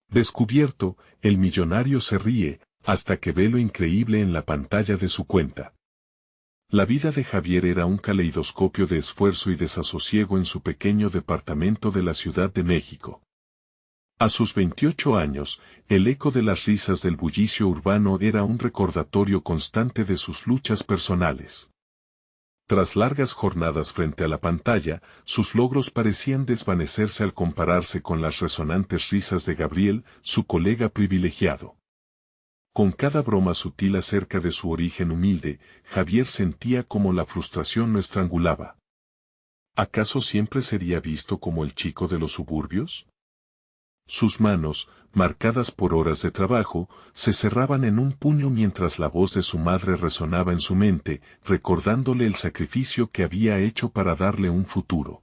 Descubierto, el millonario se ríe, hasta que ve lo increíble en la pantalla de su cuenta. La vida de Javier era un caleidoscopio de esfuerzo y desasosiego en su pequeño departamento de la Ciudad de México. A sus 28 años, el eco de las risas del bullicio urbano era un recordatorio constante de sus luchas personales. Tras largas jornadas frente a la pantalla, sus logros parecían desvanecerse al compararse con las resonantes risas de Gabriel, su colega privilegiado. Con cada broma sutil acerca de su origen humilde, Javier sentía como la frustración lo estrangulaba. ¿Acaso siempre sería visto como el chico de los suburbios? Sus manos, marcadas por horas de trabajo, se cerraban en un puño mientras la voz de su madre resonaba en su mente, recordándole el sacrificio que había hecho para darle un futuro.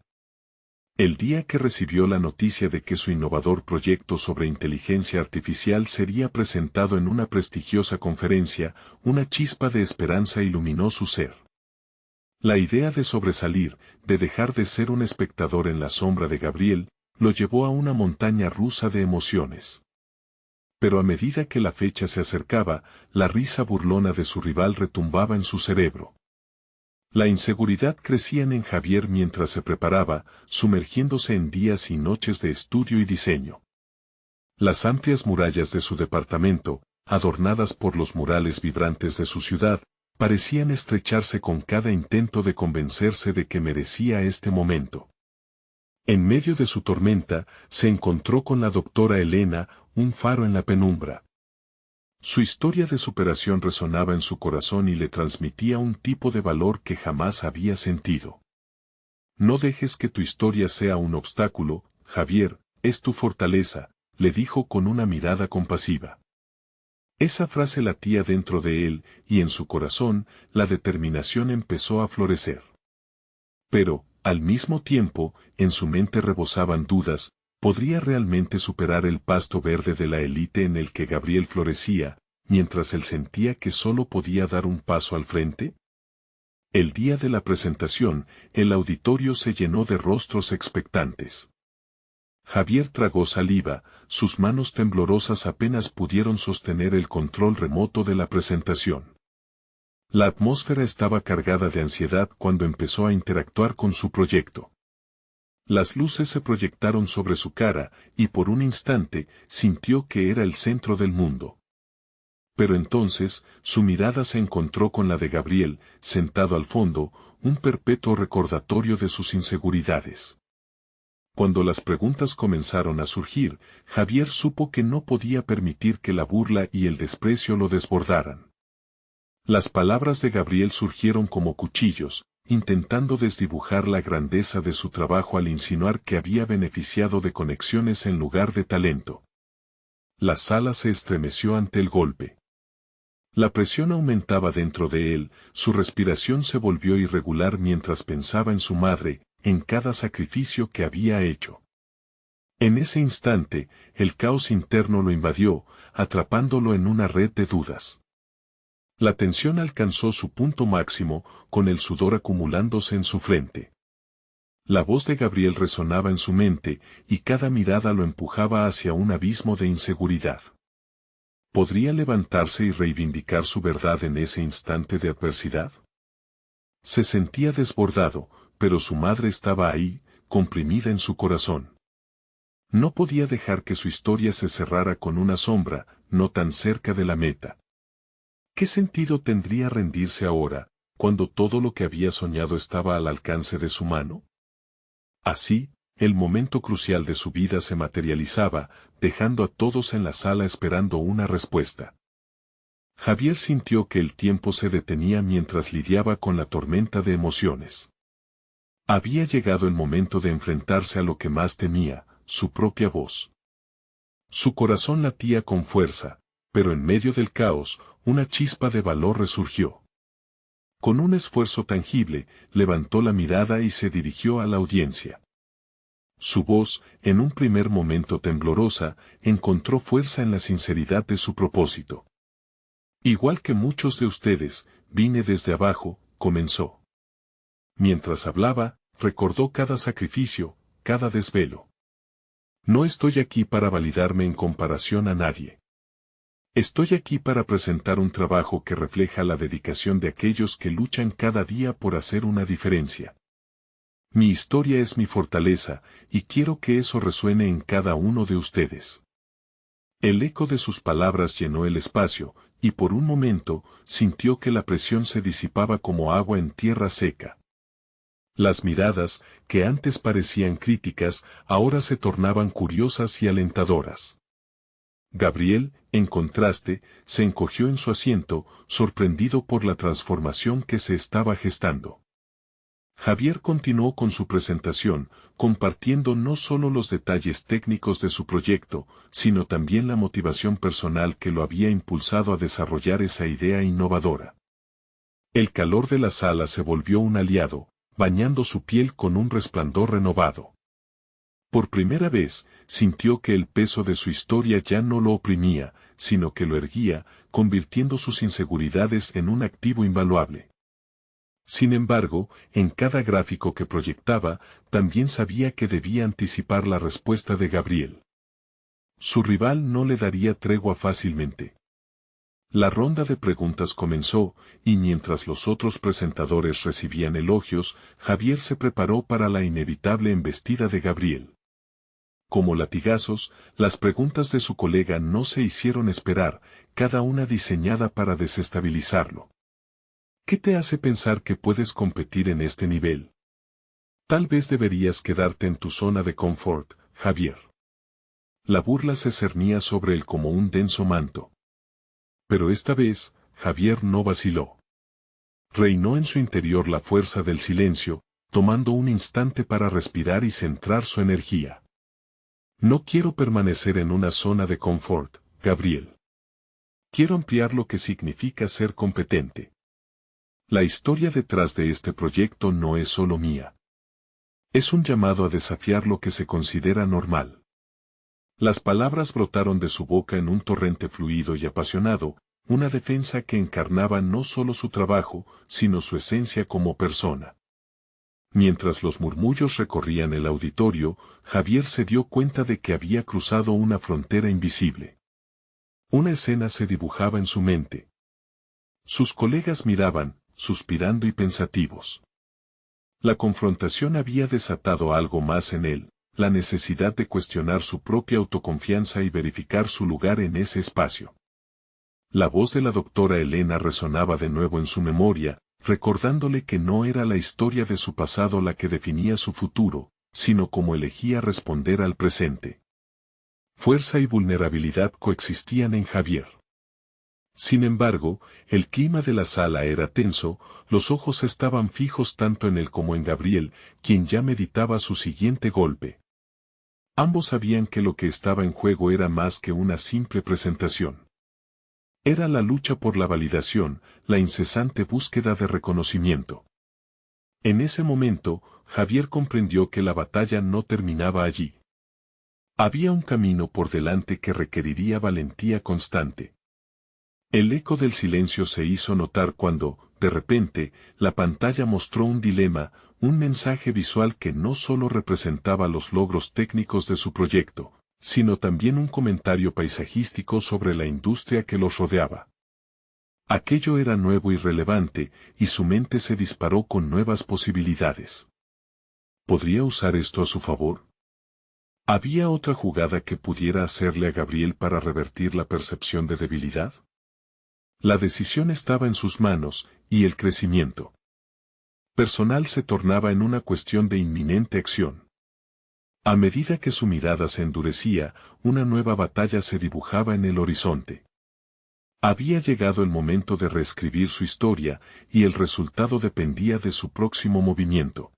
El día que recibió la noticia de que su innovador proyecto sobre inteligencia artificial sería presentado en una prestigiosa conferencia, una chispa de esperanza iluminó su ser. La idea de sobresalir, de dejar de ser un espectador en la sombra de Gabriel, lo llevó a una montaña rusa de emociones. Pero a medida que la fecha se acercaba, la risa burlona de su rival retumbaba en su cerebro. La inseguridad crecía en Javier mientras se preparaba, sumergiéndose en días y noches de estudio y diseño. Las amplias murallas de su departamento, adornadas por los murales vibrantes de su ciudad, parecían estrecharse con cada intento de convencerse de que merecía este momento. En medio de su tormenta, se encontró con la doctora Elena, un faro en la penumbra. Su historia de superación resonaba en su corazón y le transmitía un tipo de valor que jamás había sentido. No dejes que tu historia sea un obstáculo, Javier, es tu fortaleza, le dijo con una mirada compasiva. Esa frase latía dentro de él, y en su corazón, la determinación empezó a florecer. Pero, al mismo tiempo, en su mente rebosaban dudas, ¿podría realmente superar el pasto verde de la élite en el que Gabriel florecía, mientras él sentía que solo podía dar un paso al frente? El día de la presentación, el auditorio se llenó de rostros expectantes. Javier tragó saliva, sus manos temblorosas apenas pudieron sostener el control remoto de la presentación. La atmósfera estaba cargada de ansiedad cuando empezó a interactuar con su proyecto. Las luces se proyectaron sobre su cara, y por un instante, sintió que era el centro del mundo. Pero entonces, su mirada se encontró con la de Gabriel, sentado al fondo, un perpetuo recordatorio de sus inseguridades. Cuando las preguntas comenzaron a surgir, Javier supo que no podía permitir que la burla y el desprecio lo desbordaran. Las palabras de Gabriel surgieron como cuchillos, intentando desdibujar la grandeza de su trabajo al insinuar que había beneficiado de conexiones en lugar de talento. La sala se estremeció ante el golpe. La presión aumentaba dentro de él, su respiración se volvió irregular mientras pensaba en su madre, en cada sacrificio que había hecho. En ese instante, el caos interno lo invadió, atrapándolo en una red de dudas. La tensión alcanzó su punto máximo, con el sudor acumulándose en su frente. La voz de Gabriel resonaba en su mente, y cada mirada lo empujaba hacia un abismo de inseguridad. ¿Podría levantarse y reivindicar su verdad en ese instante de adversidad? Se sentía desbordado, pero su madre estaba ahí, comprimida en su corazón. No podía dejar que su historia se cerrara con una sombra, no tan cerca de la meta. ¿Qué sentido tendría rendirse ahora, cuando todo lo que había soñado estaba al alcance de su mano? Así, el momento crucial de su vida se materializaba, dejando a todos en la sala esperando una respuesta. Javier sintió que el tiempo se detenía mientras lidiaba con la tormenta de emociones. Había llegado el momento de enfrentarse a lo que más temía, su propia voz. Su corazón latía con fuerza, pero en medio del caos, una chispa de valor resurgió. Con un esfuerzo tangible, levantó la mirada y se dirigió a la audiencia. Su voz, en un primer momento temblorosa, encontró fuerza en la sinceridad de su propósito. Igual que muchos de ustedes, vine desde abajo, comenzó. Mientras hablaba, recordó cada sacrificio, cada desvelo. No estoy aquí para validarme en comparación a nadie. Estoy aquí para presentar un trabajo que refleja la dedicación de aquellos que luchan cada día por hacer una diferencia. Mi historia es mi fortaleza, y quiero que eso resuene en cada uno de ustedes. El eco de sus palabras llenó el espacio, y por un momento, sintió que la presión se disipaba como agua en tierra seca. Las miradas, que antes parecían críticas, ahora se tornaban curiosas y alentadoras. Gabriel, en contraste, se encogió en su asiento, sorprendido por la transformación que se estaba gestando. Javier continuó con su presentación, compartiendo no solo los detalles técnicos de su proyecto, sino también la motivación personal que lo había impulsado a desarrollar esa idea innovadora. El calor de la sala se volvió un aliado, bañando su piel con un resplandor renovado. Por primera vez, sintió que el peso de su historia ya no lo oprimía, sino que lo erguía, convirtiendo sus inseguridades en un activo invaluable. Sin embargo, en cada gráfico que proyectaba, también sabía que debía anticipar la respuesta de Gabriel. Su rival no le daría tregua fácilmente. La ronda de preguntas comenzó, y mientras los otros presentadores recibían elogios, Javier se preparó para la inevitable embestida de Gabriel. Como latigazos, las preguntas de su colega no se hicieron esperar, cada una diseñada para desestabilizarlo. ¿Qué te hace pensar que puedes competir en este nivel? Tal vez deberías quedarte en tu zona de confort, Javier. La burla se cernía sobre él como un denso manto. Pero esta vez, Javier no vaciló. Reinó en su interior la fuerza del silencio, tomando un instante para respirar y centrar su energía. No quiero permanecer en una zona de confort, Gabriel. Quiero ampliar lo que significa ser competente. La historia detrás de este proyecto no es solo mía. Es un llamado a desafiar lo que se considera normal. Las palabras brotaron de su boca en un torrente fluido y apasionado, una defensa que encarnaba no solo su trabajo, sino su esencia como persona. Mientras los murmullos recorrían el auditorio, Javier se dio cuenta de que había cruzado una frontera invisible. Una escena se dibujaba en su mente. Sus colegas miraban, suspirando y pensativos. La confrontación había desatado algo más en él, la necesidad de cuestionar su propia autoconfianza y verificar su lugar en ese espacio. La voz de la doctora Elena resonaba de nuevo en su memoria, recordándole que no era la historia de su pasado la que definía su futuro, sino cómo elegía responder al presente. Fuerza y vulnerabilidad coexistían en Javier. Sin embargo, el clima de la sala era tenso, los ojos estaban fijos tanto en él como en Gabriel, quien ya meditaba su siguiente golpe. Ambos sabían que lo que estaba en juego era más que una simple presentación. Era la lucha por la validación, la incesante búsqueda de reconocimiento. En ese momento, Javier comprendió que la batalla no terminaba allí. Había un camino por delante que requeriría valentía constante. El eco del silencio se hizo notar cuando, de repente, la pantalla mostró un dilema, un mensaje visual que no solo representaba los logros técnicos de su proyecto, sino también un comentario paisajístico sobre la industria que los rodeaba. Aquello era nuevo y relevante, y su mente se disparó con nuevas posibilidades. ¿Podría usar esto a su favor? ¿Había otra jugada que pudiera hacerle a Gabriel para revertir la percepción de debilidad? La decisión estaba en sus manos, y el crecimiento personal se tornaba en una cuestión de inminente acción. A medida que su mirada se endurecía, una nueva batalla se dibujaba en el horizonte. Había llegado el momento de reescribir su historia, y el resultado dependía de su próximo movimiento.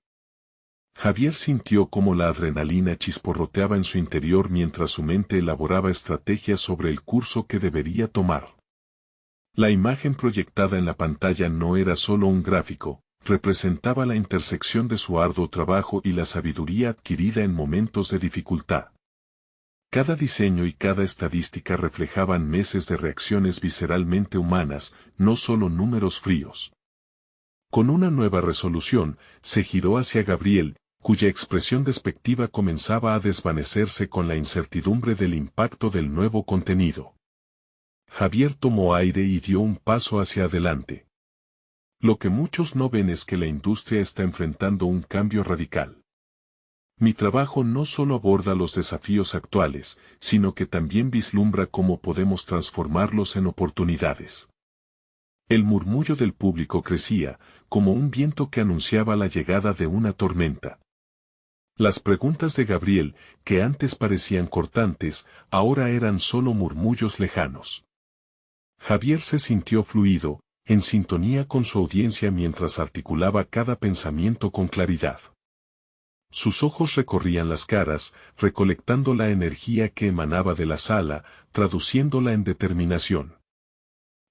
Javier sintió cómo la adrenalina chisporroteaba en su interior mientras su mente elaboraba estrategias sobre el curso que debería tomar. La imagen proyectada en la pantalla no era solo un gráfico, representaba la intersección de su arduo trabajo y la sabiduría adquirida en momentos de dificultad. Cada diseño y cada estadística reflejaban meses de reacciones visceralmente humanas, no solo números fríos. Con una nueva resolución, se giró hacia Gabriel, cuya expresión despectiva comenzaba a desvanecerse con la incertidumbre del impacto del nuevo contenido. Javier tomó aire y dio un paso hacia adelante. Lo que muchos no ven es que la industria está enfrentando un cambio radical. Mi trabajo no solo aborda los desafíos actuales, sino que también vislumbra cómo podemos transformarlos en oportunidades. El murmullo del público crecía, como un viento que anunciaba la llegada de una tormenta. Las preguntas de Gabriel, que antes parecían cortantes, ahora eran solo murmullos lejanos. Javier se sintió fluido, en sintonía con su audiencia mientras articulaba cada pensamiento con claridad. Sus ojos recorrían las caras, recolectando la energía que emanaba de la sala, traduciéndola en determinación.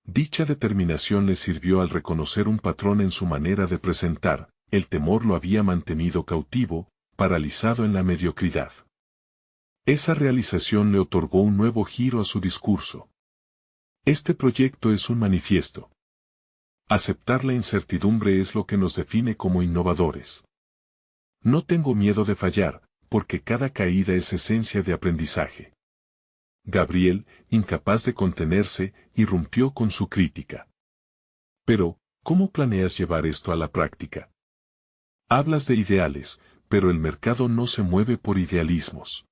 Dicha determinación le sirvió al reconocer un patrón en su manera de presentar. El temor lo había mantenido cautivo, paralizado en la mediocridad. Esa realización le otorgó un nuevo giro a su discurso. Este proyecto es un manifiesto. Aceptar la incertidumbre es lo que nos define como innovadores. No tengo miedo de fallar, porque cada caída es esencia de aprendizaje. Gabriel, incapaz de contenerse, irrumpió con su crítica. Pero, ¿cómo planeas llevar esto a la práctica? Hablas de ideales, pero el mercado no se mueve por idealismos.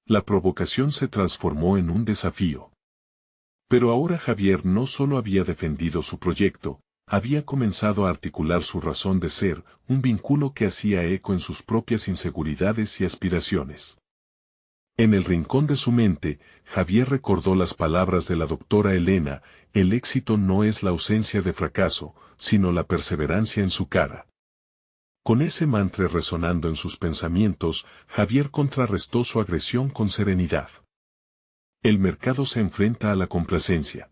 La provocación se transformó en un desafío. Pero ahora Javier no solo había defendido su proyecto, había comenzado a articular su razón de ser, un vínculo que hacía eco en sus propias inseguridades y aspiraciones. En el rincón de su mente, Javier recordó las palabras de la doctora Elena: el éxito no es la ausencia de fracaso, sino la perseverancia en su cara. Con ese mantra resonando en sus pensamientos, Javier contrarrestó su agresión con serenidad. El mercado se enfrenta a la complacencia.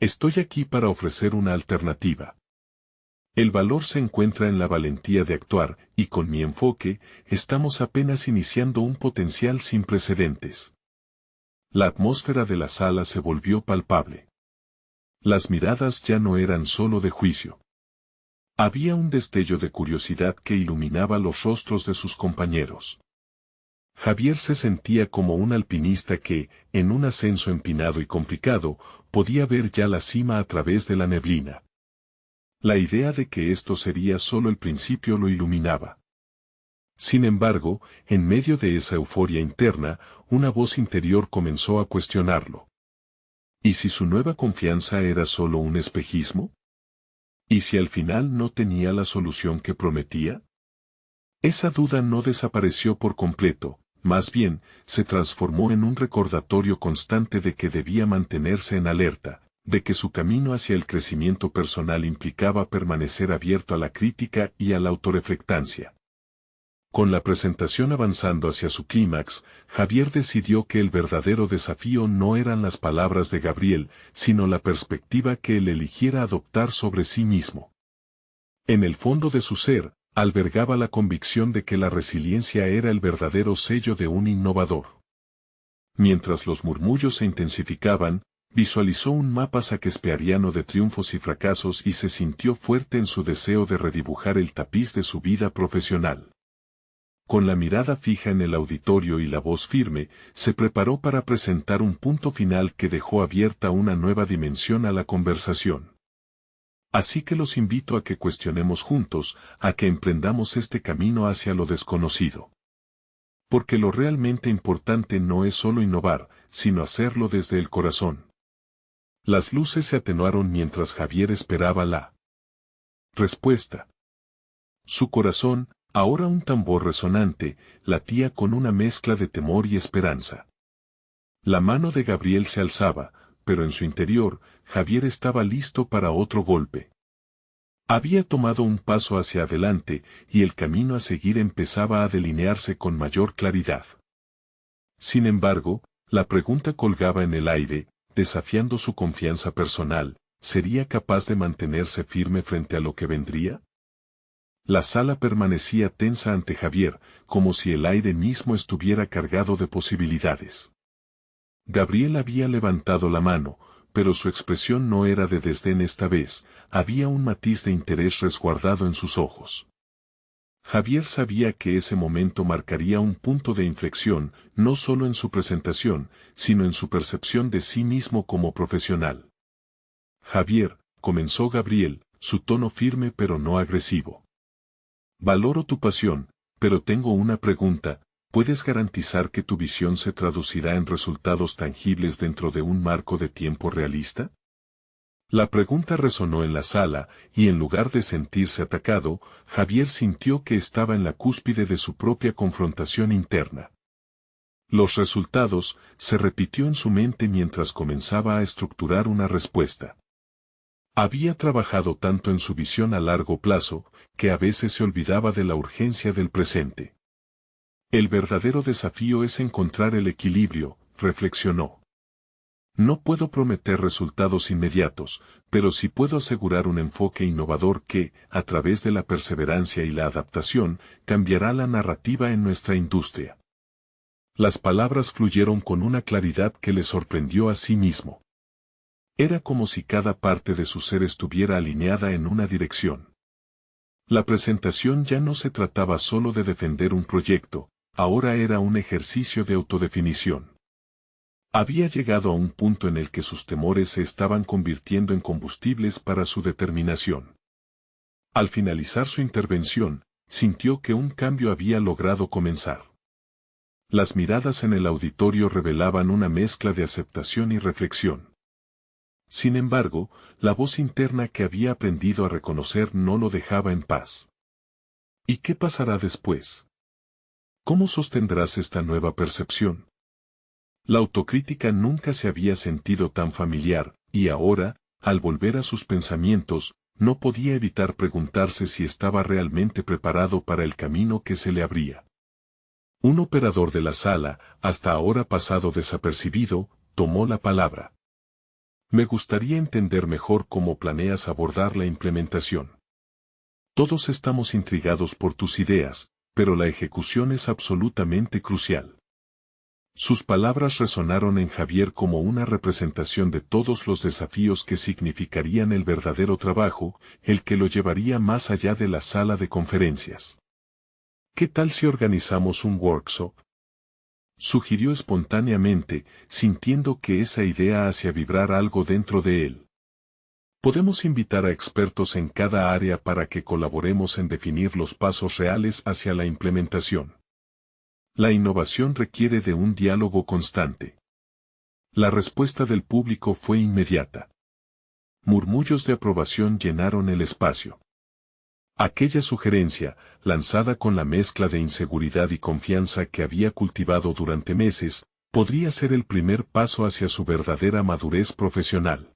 Estoy aquí para ofrecer una alternativa. El valor se encuentra en la valentía de actuar, y con mi enfoque, estamos apenas iniciando un potencial sin precedentes. La atmósfera de la sala se volvió palpable. Las miradas ya no eran solo de juicio. Había un destello de curiosidad que iluminaba los rostros de sus compañeros. Javier se sentía como un alpinista que, en un ascenso empinado y complicado, podía ver ya la cima a través de la neblina. La idea de que esto sería solo el principio lo iluminaba. Sin embargo, en medio de esa euforia interna, una voz interior comenzó a cuestionarlo. ¿Y si su nueva confianza era solo un espejismo? ¿Y si al final no tenía la solución que prometía? Esa duda no desapareció por completo, más bien, se transformó en un recordatorio constante de que debía mantenerse en alerta, de que su camino hacia el crecimiento personal implicaba permanecer abierto a la crítica y a la autorreflectancia. Con la presentación avanzando hacia su clímax, Javier decidió que el verdadero desafío no eran las palabras de Gabriel, sino la perspectiva que él eligiera adoptar sobre sí mismo. En el fondo de su ser, albergaba la convicción de que la resiliencia era el verdadero sello de un innovador. Mientras los murmullos se intensificaban, visualizó un mapa shakespeariano de triunfos y fracasos y se sintió fuerte en su deseo de redibujar el tapiz de su vida profesional. Con la mirada fija en el auditorio y la voz firme, se preparó para presentar un punto final que dejó abierta una nueva dimensión a la conversación. Así que los invito a que cuestionemos juntos, a que emprendamos este camino hacia lo desconocido. Porque lo realmente importante no es solo innovar, sino hacerlo desde el corazón. Las luces se atenuaron mientras Javier esperaba la respuesta. Su corazón, ahora un tambor resonante, latía con una mezcla de temor y esperanza. La mano de Gabriel se alzaba, pero en su interior, Javier estaba listo para otro golpe. Había tomado un paso hacia adelante, y el camino a seguir empezaba a delinearse con mayor claridad. Sin embargo, la pregunta colgaba en el aire, desafiando su confianza personal: ¿sería capaz de mantenerse firme frente a lo que vendría? La sala permanecía tensa ante Javier, como si el aire mismo estuviera cargado de posibilidades. Gabriel había levantado la mano, pero su expresión no era de desdén esta vez, había un matiz de interés resguardado en sus ojos. Javier sabía que ese momento marcaría un punto de inflexión, no solo en su presentación, sino en su percepción de sí mismo como profesional. Javier, comenzó Gabriel, su tono firme pero no agresivo. Valoro tu pasión, pero tengo una pregunta, ¿puedes garantizar que tu visión se traducirá en resultados tangibles dentro de un marco de tiempo realista? La pregunta resonó en la sala, y en lugar de sentirse atacado, Javier sintió que estaba en la cúspide de su propia confrontación interna. Los resultados, se repitió en su mente mientras comenzaba a estructurar una respuesta. Había trabajado tanto en su visión a largo plazo, que a veces se olvidaba de la urgencia del presente. El verdadero desafío es encontrar el equilibrio, reflexionó. No puedo prometer resultados inmediatos, pero sí puedo asegurar un enfoque innovador que, a través de la perseverancia y la adaptación, cambiará la narrativa en nuestra industria. Las palabras fluyeron con una claridad que le sorprendió a sí mismo. Era como si cada parte de su ser estuviera alineada en una dirección. La presentación ya no se trataba solo de defender un proyecto, ahora era un ejercicio de autodefinición. Había llegado a un punto en el que sus temores se estaban convirtiendo en combustibles para su determinación. Al finalizar su intervención, sintió que un cambio había logrado comenzar. Las miradas en el auditorio revelaban una mezcla de aceptación y reflexión. Sin embargo, la voz interna que había aprendido a reconocer no lo dejaba en paz. ¿Y qué pasará después? ¿Cómo sostendrás esta nueva percepción? La autocrítica nunca se había sentido tan familiar, y ahora, al volver a sus pensamientos, no podía evitar preguntarse si estaba realmente preparado para el camino que se le abría. Un operador de la sala, hasta ahora pasado desapercibido, tomó la palabra. Me gustaría entender mejor cómo planeas abordar la implementación. Todos estamos intrigados por tus ideas, pero la ejecución es absolutamente crucial. Sus palabras resonaron en Javier como una representación de todos los desafíos que significarían el verdadero trabajo, el que lo llevaría más allá de la sala de conferencias. ¿Qué tal si organizamos un workshop? Sugirió espontáneamente, sintiendo que esa idea hacía vibrar algo dentro de él. Podemos invitar a expertos en cada área para que colaboremos en definir los pasos reales hacia la implementación. La innovación requiere de un diálogo constante. La respuesta del público fue inmediata. Murmullos de aprobación llenaron el espacio. Aquella sugerencia, lanzada con la mezcla de inseguridad y confianza que había cultivado durante meses, podría ser el primer paso hacia su verdadera madurez profesional.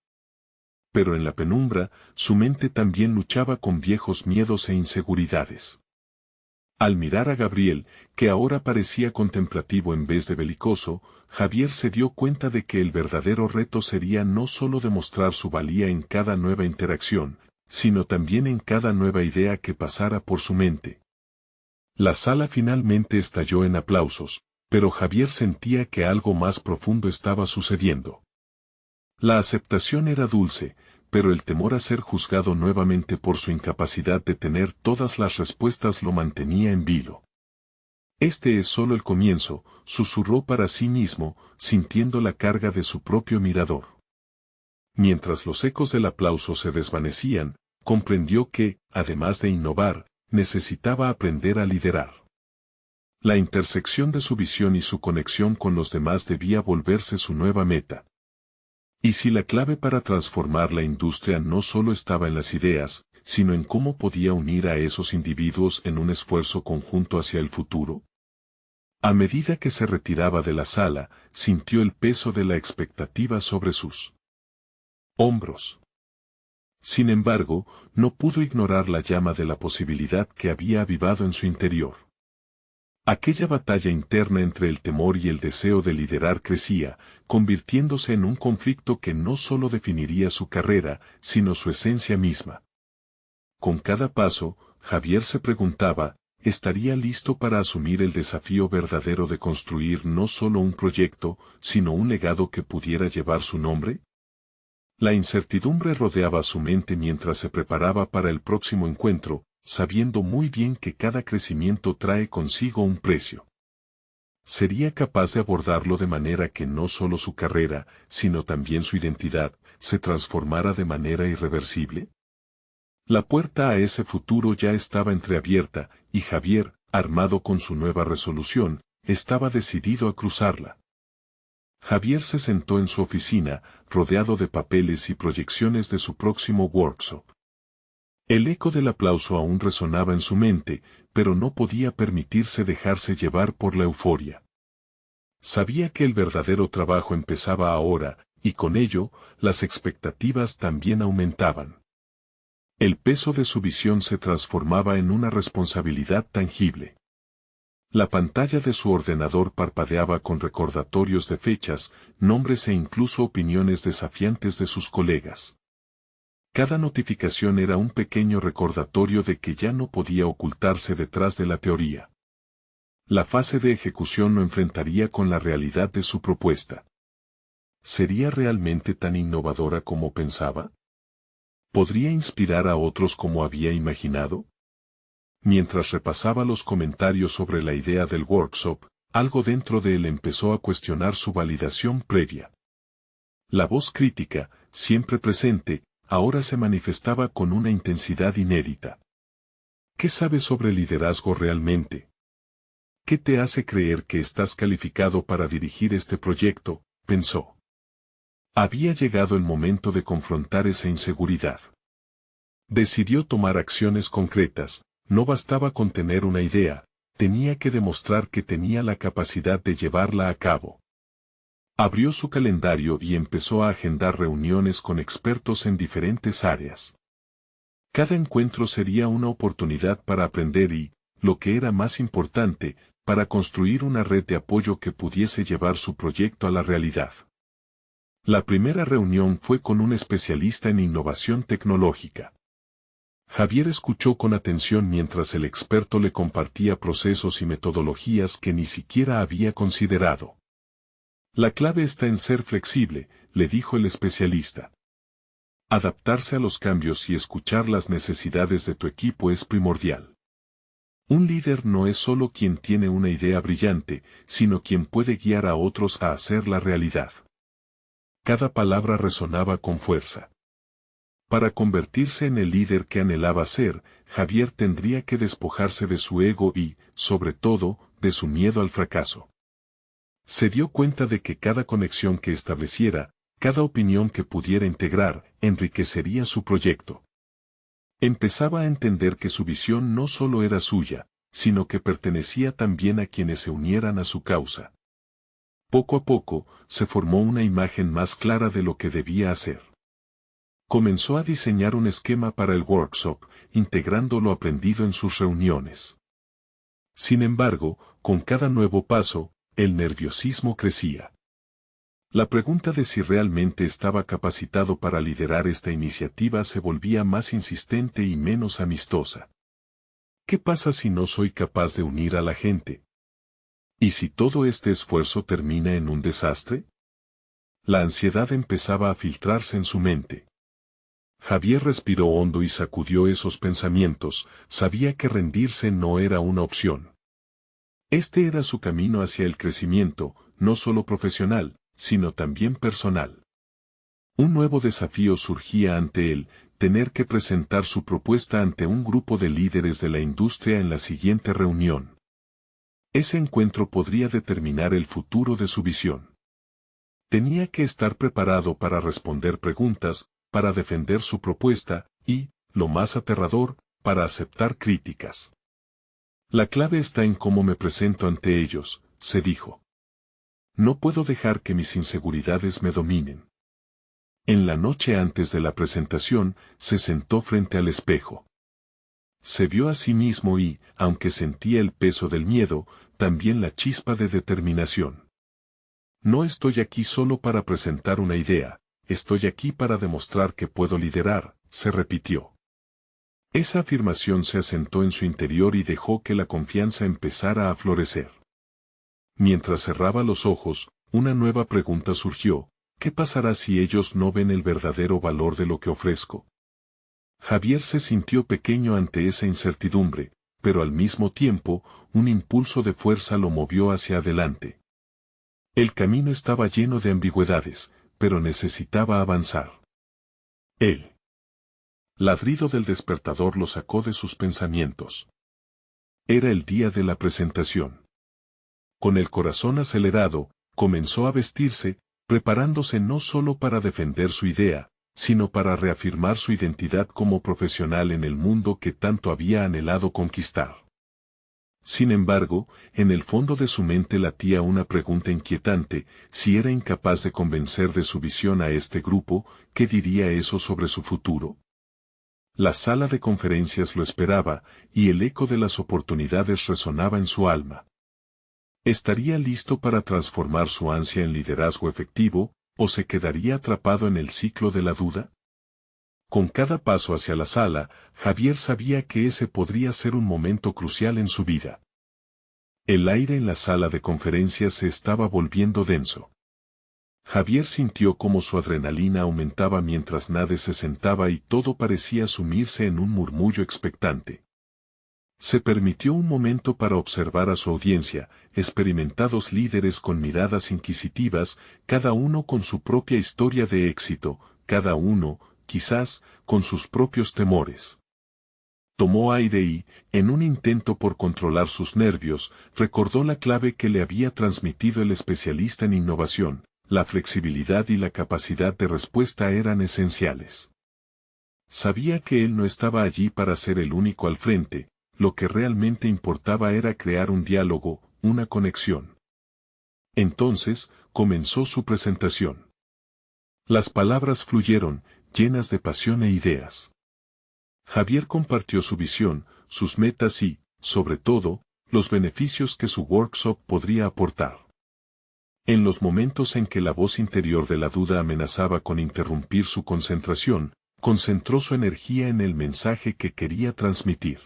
Pero en la penumbra, su mente también luchaba con viejos miedos e inseguridades. Al mirar a Gabriel, que ahora parecía contemplativo en vez de belicoso, Javier se dio cuenta de que el verdadero reto sería no solo demostrar su valía en cada nueva interacción, sino también en cada nueva idea que pasara por su mente. La sala finalmente estalló en aplausos, pero Javier sentía que algo más profundo estaba sucediendo. La aceptación era dulce, pero el temor a ser juzgado nuevamente por su incapacidad de tener todas las respuestas lo mantenía en vilo. Este es solo el comienzo, susurró para sí mismo, sintiendo la carga de su propio mirador. Mientras los ecos del aplauso se desvanecían, comprendió que, además de innovar, necesitaba aprender a liderar. La intersección de su visión y su conexión con los demás debía volverse su nueva meta. ¿Y si la clave para transformar la industria no solo estaba en las ideas, sino en cómo podía unir a esos individuos en un esfuerzo conjunto hacia el futuro? A medida que se retiraba de la sala, sintió el peso de la expectativa sobre sus hombros. Sin embargo, no pudo ignorar la llama de la posibilidad que había avivado en su interior. Aquella batalla interna entre el temor y el deseo de liderar crecía, convirtiéndose en un conflicto que no solo definiría su carrera, sino su esencia misma. Con cada paso, Javier se preguntaba, ¿estaría listo para asumir el desafío verdadero de construir no solo un proyecto, sino un legado que pudiera llevar su nombre? La incertidumbre rodeaba su mente mientras se preparaba para el próximo encuentro, sabiendo muy bien que cada crecimiento trae consigo un precio. ¿Sería capaz de abordarlo de manera que no solo su carrera, sino también su identidad, se transformara de manera irreversible? La puerta a ese futuro ya estaba entreabierta, y Javier, armado con su nueva resolución, estaba decidido a cruzarla. Javier se sentó en su oficina, rodeado de papeles y proyecciones de su próximo workshop. El eco del aplauso aún resonaba en su mente, pero no podía permitirse dejarse llevar por la euforia. Sabía que el verdadero trabajo empezaba ahora, y con ello, las expectativas también aumentaban. El peso de su visión se transformaba en una responsabilidad tangible. La pantalla de su ordenador parpadeaba con recordatorios de fechas, nombres e incluso opiniones desafiantes de sus colegas. Cada notificación era un pequeño recordatorio de que ya no podía ocultarse detrás de la teoría. La fase de ejecución lo enfrentaría con la realidad de su propuesta. ¿Sería realmente tan innovadora como pensaba? ¿Podría inspirar a otros como había imaginado? Mientras repasaba los comentarios sobre la idea del workshop, algo dentro de él empezó a cuestionar su validación previa. La voz crítica, siempre presente, ahora se manifestaba con una intensidad inédita. ¿Qué sabes sobre liderazgo realmente? ¿Qué te hace creer que estás calificado para dirigir este proyecto?, pensó. Había llegado el momento de confrontar esa inseguridad. Decidió tomar acciones concretas. No bastaba con tener una idea, tenía que demostrar que tenía la capacidad de llevarla a cabo. Abrió su calendario y empezó a agendar reuniones con expertos en diferentes áreas. Cada encuentro sería una oportunidad para aprender y, lo que era más importante, para construir una red de apoyo que pudiese llevar su proyecto a la realidad. La primera reunión fue con un especialista en innovación tecnológica. Javier escuchó con atención mientras el experto le compartía procesos y metodologías que ni siquiera había considerado. La clave está en ser flexible, le dijo el especialista. Adaptarse a los cambios y escuchar las necesidades de tu equipo es primordial. Un líder no es solo quien tiene una idea brillante, sino quien puede guiar a otros a hacerla realidad. Cada palabra resonaba con fuerza. Para convertirse en el líder que anhelaba ser, Javier tendría que despojarse de su ego y, sobre todo, de su miedo al fracaso. Se dio cuenta de que cada conexión que estableciera, cada opinión que pudiera integrar, enriquecería su proyecto. Empezaba a entender que su visión no solo era suya, sino que pertenecía también a quienes se unieran a su causa. Poco a poco, se formó una imagen más clara de lo que debía hacer. Comenzó a diseñar un esquema para el workshop, integrando lo aprendido en sus reuniones. Sin embargo, con cada nuevo paso, el nerviosismo crecía. La pregunta de si realmente estaba capacitado para liderar esta iniciativa se volvía más insistente y menos amistosa. ¿Qué pasa si no soy capaz de unir a la gente? ¿Y si todo este esfuerzo termina en un desastre? La ansiedad empezaba a filtrarse en su mente. Javier respiró hondo y sacudió esos pensamientos, sabía que rendirse no era una opción. Este era su camino hacia el crecimiento, no solo profesional, sino también personal. Un nuevo desafío surgía ante él, tener que presentar su propuesta ante un grupo de líderes de la industria en la siguiente reunión. Ese encuentro podría determinar el futuro de su visión. Tenía que estar preparado para responder preguntas, para defender su propuesta, y, lo más aterrador, para aceptar críticas. La clave está en cómo me presento ante ellos, se dijo. No puedo dejar que mis inseguridades me dominen. En la noche antes de la presentación, se sentó frente al espejo. Se vio a sí mismo y, aunque sentía el peso del miedo, también la chispa de determinación. No estoy aquí solo para presentar una idea, estoy aquí para demostrar que puedo liderar, se repitió. Esa afirmación se asentó en su interior y dejó que la confianza empezara a florecer. Mientras cerraba los ojos, una nueva pregunta surgió: ¿qué pasará si ellos no ven el verdadero valor de lo que ofrezco? Javier se sintió pequeño ante esa incertidumbre, pero al mismo tiempo, un impulso de fuerza lo movió hacia adelante. El camino estaba lleno de ambigüedades, pero necesitaba avanzar. El ladrido del despertador lo sacó de sus pensamientos. Era el día de la presentación. Con el corazón acelerado, comenzó a vestirse, preparándose no solo para defender su idea, sino para reafirmar su identidad como profesional en el mundo que tanto había anhelado conquistar. Sin embargo, en el fondo de su mente latía una pregunta inquietante: si era incapaz de convencer de su visión a este grupo, ¿qué diría eso sobre su futuro? La sala de conferencias lo esperaba, y el eco de las oportunidades resonaba en su alma. ¿Estaría listo para transformar su ansia en liderazgo efectivo, o se quedaría atrapado en el ciclo de la duda? Con cada paso hacia la sala, Javier sabía que ese podría ser un momento crucial en su vida. El aire en la sala de conferencias se estaba volviendo denso. Javier sintió cómo su adrenalina aumentaba mientras nadie se sentaba y todo parecía sumirse en un murmullo expectante. Se permitió un momento para observar a su audiencia, experimentados líderes con miradas inquisitivas, cada uno con su propia historia de éxito, cada uno, quizás, con sus propios temores. Tomó aire y, en un intento por controlar sus nervios, recordó la clave que le había transmitido el especialista en innovación: la flexibilidad y la capacidad de respuesta eran esenciales. Sabía que él no estaba allí para ser el único al frente, lo que realmente importaba era crear un diálogo, una conexión. Entonces, comenzó su presentación. Las palabras fluyeron, llenas de pasión e ideas. Javier compartió su visión, sus metas y, sobre todo, los beneficios que su workshop podría aportar. En los momentos en que la voz interior de la duda amenazaba con interrumpir su concentración, concentró su energía en el mensaje que quería transmitir.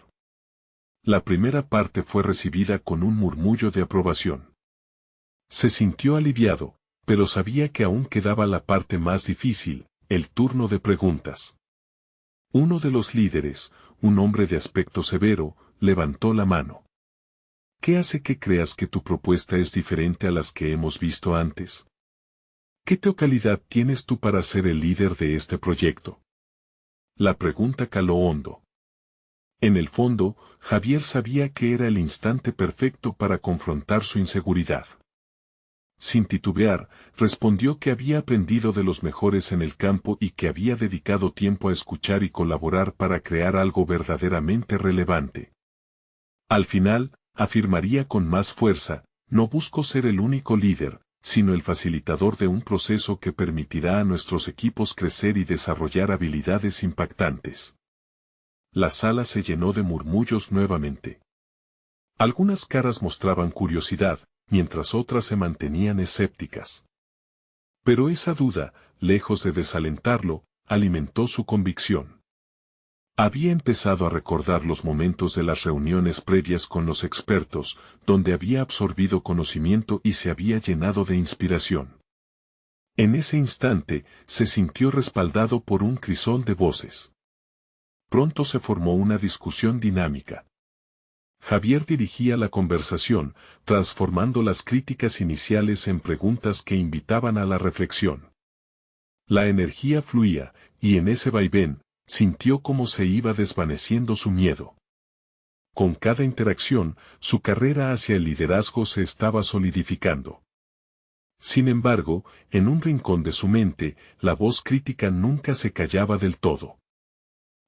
La primera parte fue recibida con un murmullo de aprobación. Se sintió aliviado, pero sabía que aún quedaba la parte más difícil, el turno de preguntas. Uno de los líderes, un hombre de aspecto severo, levantó la mano. ¿Qué hace que creas que tu propuesta es diferente a las que hemos visto antes? ¿Qué calidad tienes tú para ser el líder de este proyecto? La pregunta caló hondo. En el fondo, Javier sabía que era el instante perfecto para confrontar su inseguridad. Sin titubear, respondió que había aprendido de los mejores en el campo y que había dedicado tiempo a escuchar y colaborar para crear algo verdaderamente relevante. Al final, afirmaría con más fuerza: no busco ser el único líder, sino el facilitador de un proceso que permitirá a nuestros equipos crecer y desarrollar habilidades impactantes. La sala se llenó de murmullos nuevamente. Algunas caras mostraban curiosidad, mientras otras se mantenían escépticas. Pero esa duda, lejos de desalentarlo, alimentó su convicción. Había empezado a recordar los momentos de las reuniones previas con los expertos, donde había absorbido conocimiento y se había llenado de inspiración. En ese instante, se sintió respaldado por un crisol de voces. Pronto se formó una discusión dinámica. Javier dirigía la conversación, transformando las críticas iniciales en preguntas que invitaban a la reflexión. La energía fluía, y en ese vaivén, sintió cómo se iba desvaneciendo su miedo. Con cada interacción, su carrera hacia el liderazgo se estaba solidificando. Sin embargo, en un rincón de su mente, la voz crítica nunca se callaba del todo.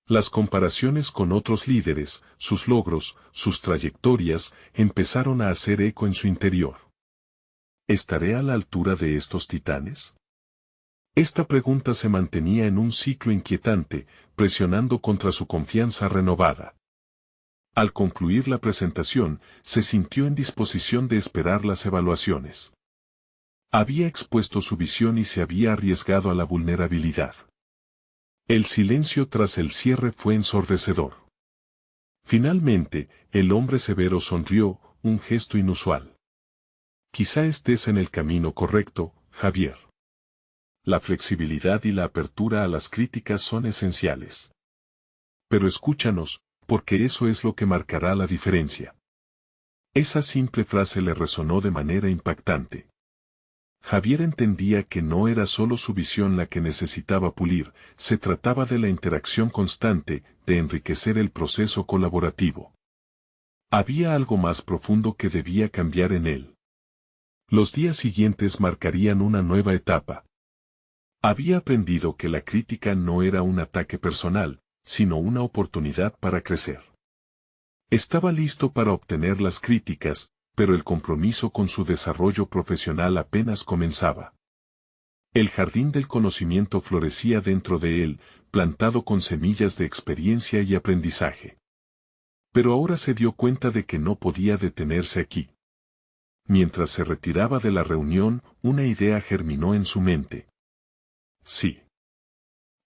Las comparaciones con otros líderes, sus logros, sus trayectorias, empezaron a hacer eco en su interior. ¿Estaré a la altura de estos titanes? Esta pregunta se mantenía en un ciclo inquietante, presionando contra su confianza renovada. Al concluir la presentación, se sintió en disposición de esperar las evaluaciones. Había expuesto su visión y se había arriesgado a la vulnerabilidad. El silencio tras el cierre fue ensordecedor. Finalmente, el hombre severo sonrió, un gesto inusual. Quizá estés en el camino correcto, Javier. La flexibilidad y la apertura a las críticas son esenciales. pero escúchanos, porque eso es lo que marcará la diferencia. Esa simple frase le resonó de manera impactante. Javier entendía que no era solo su visión la que necesitaba pulir, se trataba de la interacción constante, de enriquecer el proceso colaborativo. Había algo más profundo que debía cambiar en él. Los días siguientes marcarían una nueva etapa. Había aprendido que la crítica no era un ataque personal, sino una oportunidad para crecer. Estaba listo para obtener las críticas, pero el compromiso con su desarrollo profesional apenas comenzaba. El jardín del conocimiento florecía dentro de él, plantado con semillas de experiencia y aprendizaje. Pero ahora se dio cuenta de que no podía detenerse aquí. Mientras se retiraba de la reunión, una idea germinó en su mente. Sí.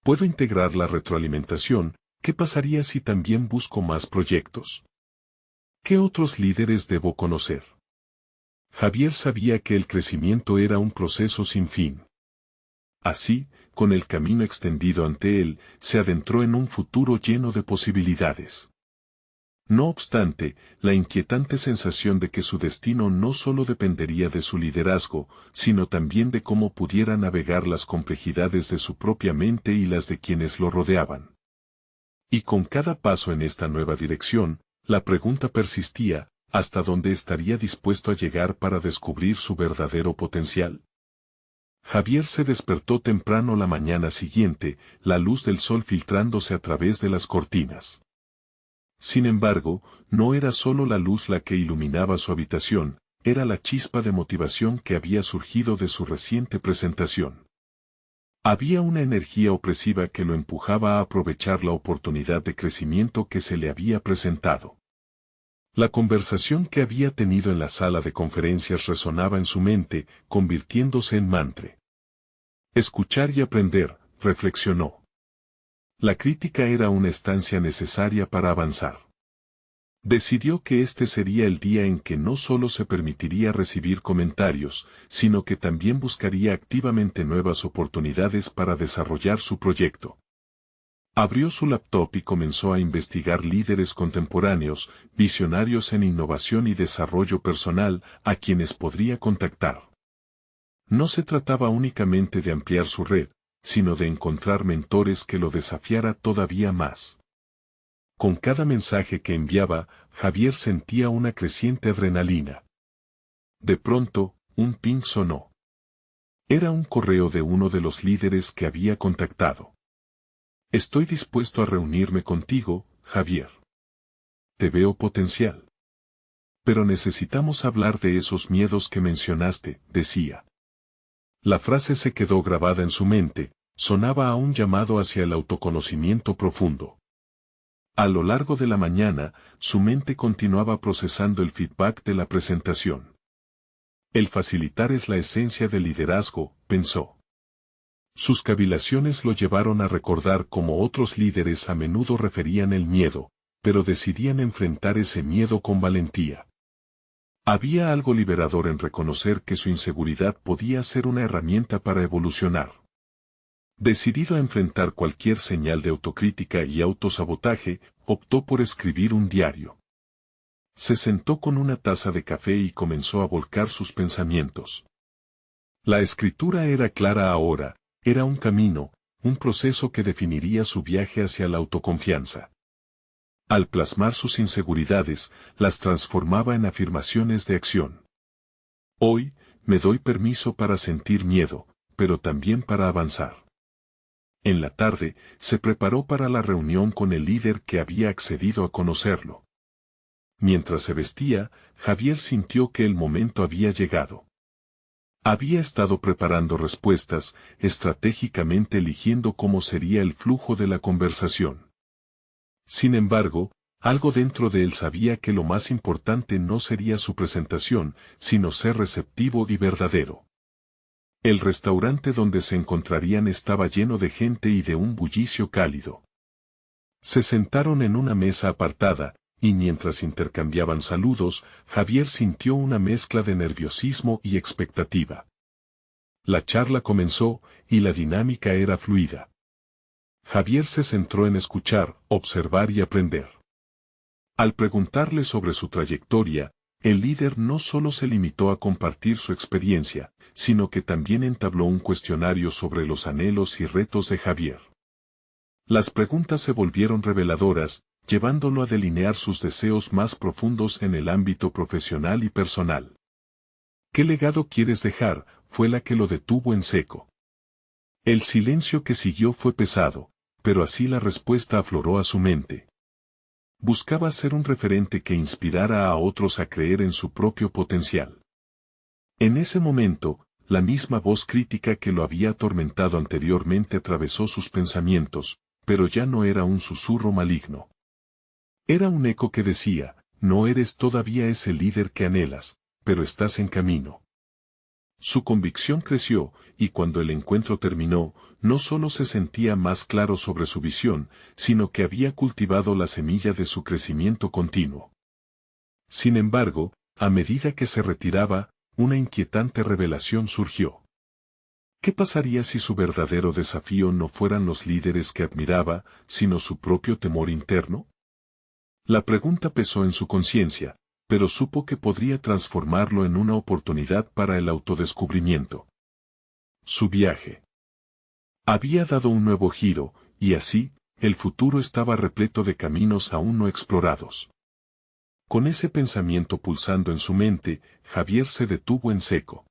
Puedo integrar la retroalimentación. ¿Qué pasaría si también busco más proyectos? ¿Qué otros líderes debo conocer? Javier sabía que el crecimiento era un proceso sin fin. Así, con el camino extendido ante él, se adentró en un futuro lleno de posibilidades. No obstante, la inquietante sensación de que su destino no solo dependería de su liderazgo, sino también de cómo pudiera navegar las complejidades de su propia mente y las de quienes lo rodeaban. Y con cada paso en esta nueva dirección, la pregunta persistía, ¿hasta dónde estaría dispuesto a llegar para descubrir su verdadero potencial? Javier se despertó temprano la mañana siguiente, la luz del sol filtrándose a través de las cortinas. Sin embargo, no era solo la luz la que iluminaba su habitación, era la chispa de motivación que había surgido de su reciente presentación. Había una energía opresiva que lo empujaba a aprovechar la oportunidad de crecimiento que se le había presentado. La conversación que había tenido en la sala de conferencias resonaba en su mente, convirtiéndose en mantra. Escuchar y aprender, reflexionó. La crítica era una estancia necesaria para avanzar. Decidió que este sería el día en que no solo se permitiría recibir comentarios, sino que también buscaría activamente nuevas oportunidades para desarrollar su proyecto. Abrió su laptop y comenzó a investigar líderes contemporáneos, visionarios en innovación y desarrollo personal, a quienes podría contactar. No se trataba únicamente de ampliar su red, sino de encontrar mentores que lo desafiara todavía más. Con cada mensaje que enviaba, Javier sentía una creciente adrenalina. De pronto, un ping sonó. Era un correo de uno de los líderes que había contactado. Estoy dispuesto a reunirme contigo, Javier. Te veo potencial. Pero necesitamos hablar de esos miedos que mencionaste, decía. La frase se quedó grabada en su mente, sonaba a un llamado hacia el autoconocimiento profundo. A lo largo de la mañana, su mente continuaba procesando el feedback de la presentación. El facilitar es la esencia del liderazgo, pensó. Sus cavilaciones lo llevaron a recordar cómo otros líderes a menudo referían el miedo, pero decidían enfrentar ese miedo con valentía. Había algo liberador en reconocer que su inseguridad podía ser una herramienta para evolucionar. Decidido a enfrentar cualquier señal de autocrítica y autosabotaje, optó por escribir un diario. Se sentó con una taza de café y comenzó a volcar sus pensamientos. La escritura era clara ahora, era un camino, un proceso que definiría su viaje hacia la autoconfianza. Al plasmar sus inseguridades, las transformaba en afirmaciones de acción. Hoy, me doy permiso para sentir miedo, pero también para avanzar. En la tarde, se preparó para la reunión con el líder que había accedido a conocerlo. Mientras se vestía, Javier sintió que el momento había llegado. Había estado preparando respuestas, estratégicamente eligiendo cómo sería el flujo de la conversación. Sin embargo, algo dentro de él sabía que lo más importante no sería su presentación, sino ser receptivo y verdadero. El restaurante donde se encontrarían estaba lleno de gente y de un bullicio cálido. Se sentaron en una mesa apartada, y mientras intercambiaban saludos, Javier sintió una mezcla de nerviosismo y expectativa. La charla comenzó, y la dinámica era fluida. Javier se centró en escuchar, observar y aprender. Al preguntarle sobre su trayectoria, el líder no solo se limitó a compartir su experiencia, sino que también entabló un cuestionario sobre los anhelos y retos de Javier. Las preguntas se volvieron reveladoras, llevándolo a delinear sus deseos más profundos en el ámbito profesional y personal. ¿Qué legado quieres dejar?, fue la que lo detuvo en seco. El silencio que siguió fue pesado, pero así la respuesta afloró a su mente. Buscaba ser un referente que inspirara a otros a creer en su propio potencial. En ese momento, la misma voz crítica que lo había atormentado anteriormente atravesó sus pensamientos, pero ya no era un susurro maligno. Era un eco que decía, no eres todavía ese líder que anhelas, pero estás en camino. Su convicción creció, y cuando el encuentro terminó, no solo se sentía más claro sobre su visión, sino que había cultivado la semilla de su crecimiento continuo. Sin embargo, a medida que se retiraba, una inquietante revelación surgió. ¿Qué pasaría si su verdadero desafío no fueran los líderes que admiraba, sino su propio temor interno? La pregunta pesó en su conciencia, pero supo que podría transformarlo en una oportunidad para el autodescubrimiento. Su viaje había dado un nuevo giro, y así, el futuro estaba repleto de caminos aún no explorados. Con ese pensamiento pulsando en su mente, Javier se detuvo en seco.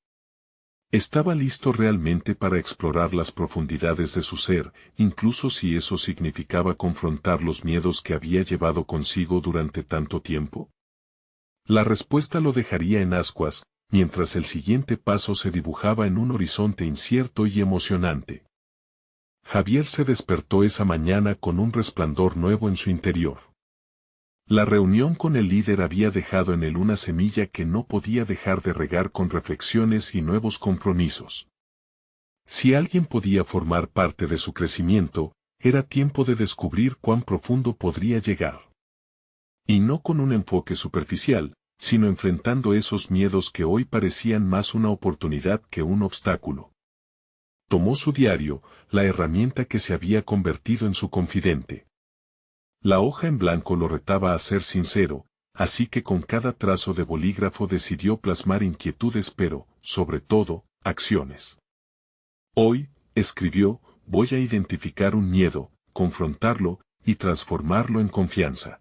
Estaba listo realmente para explorar las profundidades de su ser, incluso si eso significaba confrontar los miedos que había llevado consigo durante tanto tiempo. La respuesta lo dejaría en ascuas, mientras el siguiente paso se dibujaba en un horizonte incierto y emocionante. Javier se despertó esa mañana con un resplandor nuevo en su interior. La reunión con el líder había dejado en él una semilla que no podía dejar de regar con reflexiones y nuevos compromisos. Si alguien podía formar parte de su crecimiento, era tiempo de descubrir cuán profundo podría llegar. Y no con un enfoque superficial, sino enfrentando esos miedos que hoy parecían más una oportunidad que un obstáculo. Tomó su diario, la herramienta que se había convertido en su confidente. La hoja en blanco lo retaba a ser sincero, así que con cada trazo de bolígrafo decidió plasmar inquietudes pero, sobre todo, acciones. Hoy, escribió, voy a identificar un miedo, confrontarlo, y transformarlo en confianza.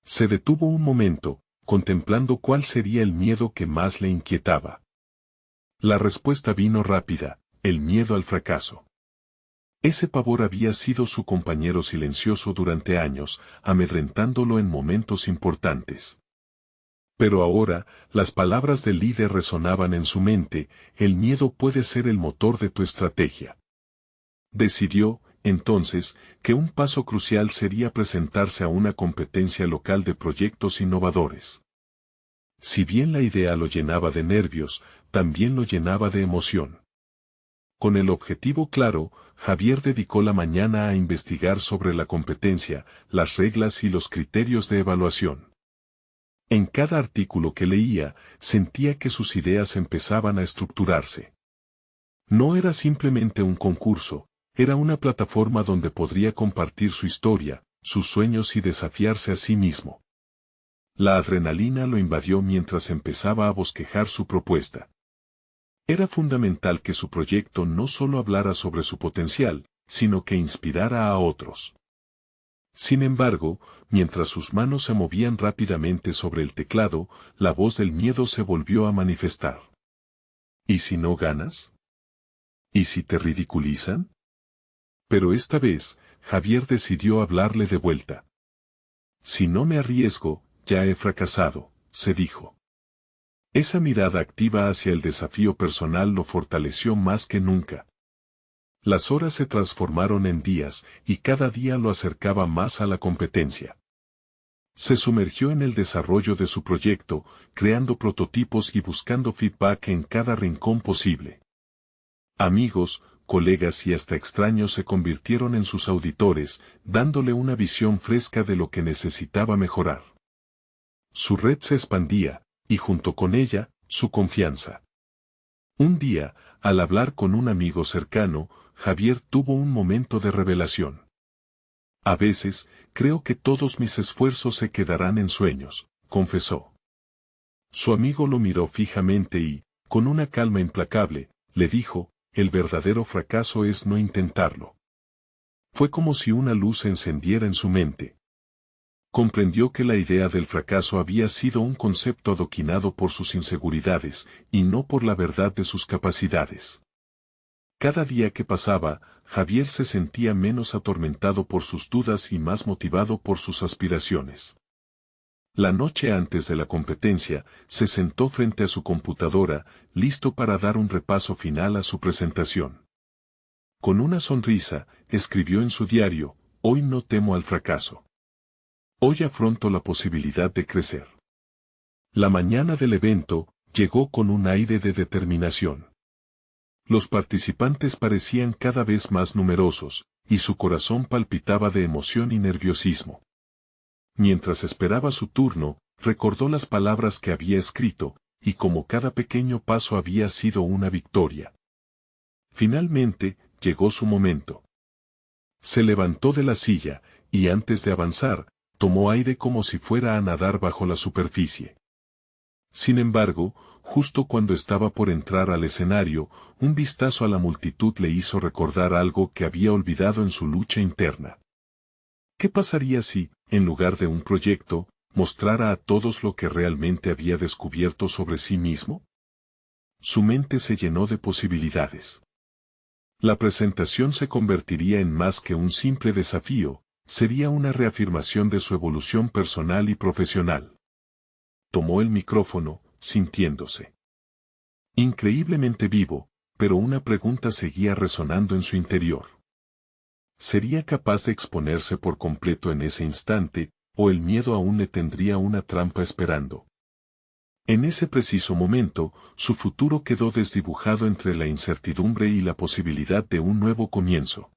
Se detuvo un momento, contemplando cuál sería el miedo que más le inquietaba. La respuesta vino rápida, el miedo al fracaso. Ese pavor había sido su compañero silencioso durante años, amedrentándolo en momentos importantes. Pero ahora, las palabras del líder resonaban en su mente, el miedo puede ser el motor de tu estrategia. Decidió, entonces, que un paso crucial sería presentarse a una competencia local de proyectos innovadores. Si bien la idea lo llenaba de nervios, también lo llenaba de emoción. Con el objetivo claro, Javier dedicó la mañana a investigar sobre la competencia, las reglas y los criterios de evaluación. En cada artículo que leía, sentía que sus ideas empezaban a estructurarse. No era simplemente un concurso, era una plataforma donde podría compartir su historia, sus sueños y desafiarse a sí mismo. La adrenalina lo invadió mientras empezaba a bosquejar su propuesta. Era fundamental que su proyecto no solo hablara sobre su potencial, sino que inspirara a otros. Sin embargo, mientras sus manos se movían rápidamente sobre el teclado, la voz del miedo se volvió a manifestar. ¿Y si no ganas? ¿Y si te ridiculizan? Pero esta vez, Javier decidió hablarle de vuelta. Si no me arriesgo, ya he fracasado, se dijo. Esa mirada activa hacia el desafío personal lo fortaleció más que nunca. Las horas se transformaron en días, y cada día lo acercaba más a la competencia. Se sumergió en el desarrollo de su proyecto, creando prototipos y buscando feedback en cada rincón posible. Amigos, colegas y hasta extraños se convirtieron en sus auditores, dándole una visión fresca de lo que necesitaba mejorar. Su red se expandía, y junto con ella, su confianza. Un día, al hablar con un amigo cercano, Javier tuvo un momento de revelación. A veces, creo que todos mis esfuerzos se quedarán en sueños, confesó. Su amigo lo miró fijamente y, con una calma implacable, le dijo, el verdadero fracaso es no intentarlo. Fue como si una luz se encendiera en su mente. Comprendió que la idea del fracaso había sido un concepto adoquinado por sus inseguridades, y no por la verdad de sus capacidades. Cada día que pasaba, Javier se sentía menos atormentado por sus dudas y más motivado por sus aspiraciones. La noche antes de la competencia, se sentó frente a su computadora, listo para dar un repaso final a su presentación. Con una sonrisa, escribió en su diario, hoy no temo al fracaso. Hoy afronto la posibilidad de crecer. La mañana del evento, llegó con un aire de determinación. Los participantes parecían cada vez más numerosos, y su corazón palpitaba de emoción y nerviosismo. Mientras esperaba su turno, recordó las palabras que había escrito, y como cada pequeño paso había sido una victoria. Finalmente, llegó su momento. Se levantó de la silla, y antes de avanzar, tomó aire como si fuera a nadar bajo la superficie. Sin embargo, justo cuando estaba por entrar al escenario, un vistazo a la multitud le hizo recordar algo que había olvidado en su lucha interna. ¿Qué pasaría si, en lugar de un proyecto, mostrara a todos lo que realmente había descubierto sobre sí mismo? Su mente se llenó de posibilidades. La presentación se convertiría en más que un simple desafío, sería una reafirmación de su evolución personal y profesional. Tomó el micrófono, sintiéndose increíblemente vivo, pero una pregunta seguía resonando en su interior. ¿Sería capaz de exponerse por completo en ese instante, o el miedo aún le tendría una trampa esperando? En ese preciso momento, su futuro quedó desdibujado entre la incertidumbre y la posibilidad de un nuevo comienzo.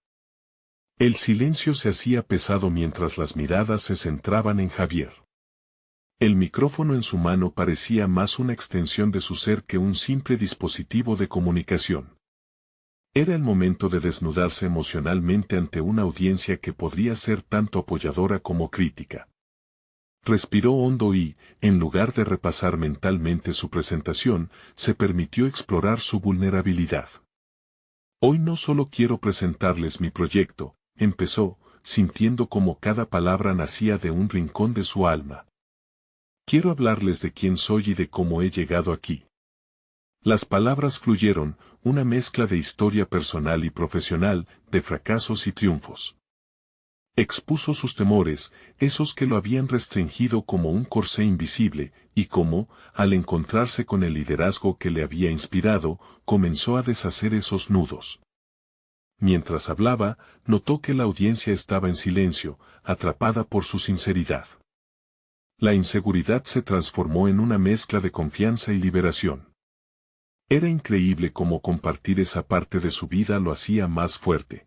El silencio se hacía pesado mientras las miradas se centraban en Javier. El micrófono en su mano parecía más una extensión de su ser que un simple dispositivo de comunicación. Era el momento de desnudarse emocionalmente ante una audiencia que podría ser tanto apoyadora como crítica. Respiró hondo y, en lugar de repasar mentalmente su presentación, se permitió explorar su vulnerabilidad. Hoy no solo quiero presentarles mi proyecto, empezó, sintiendo como cada palabra nacía de un rincón de su alma. Quiero hablarles de quién soy y de cómo he llegado aquí. Las palabras fluyeron, una mezcla de historia personal y profesional, de fracasos y triunfos. Expuso sus temores, esos que lo habían restringido como un corsé invisible, y cómo, al encontrarse con el liderazgo que le había inspirado, comenzó a deshacer esos nudos. Mientras hablaba, notó que la audiencia estaba en silencio, atrapada por su sinceridad. La inseguridad se transformó en una mezcla de confianza y liberación. Era increíble cómo compartir esa parte de su vida lo hacía más fuerte.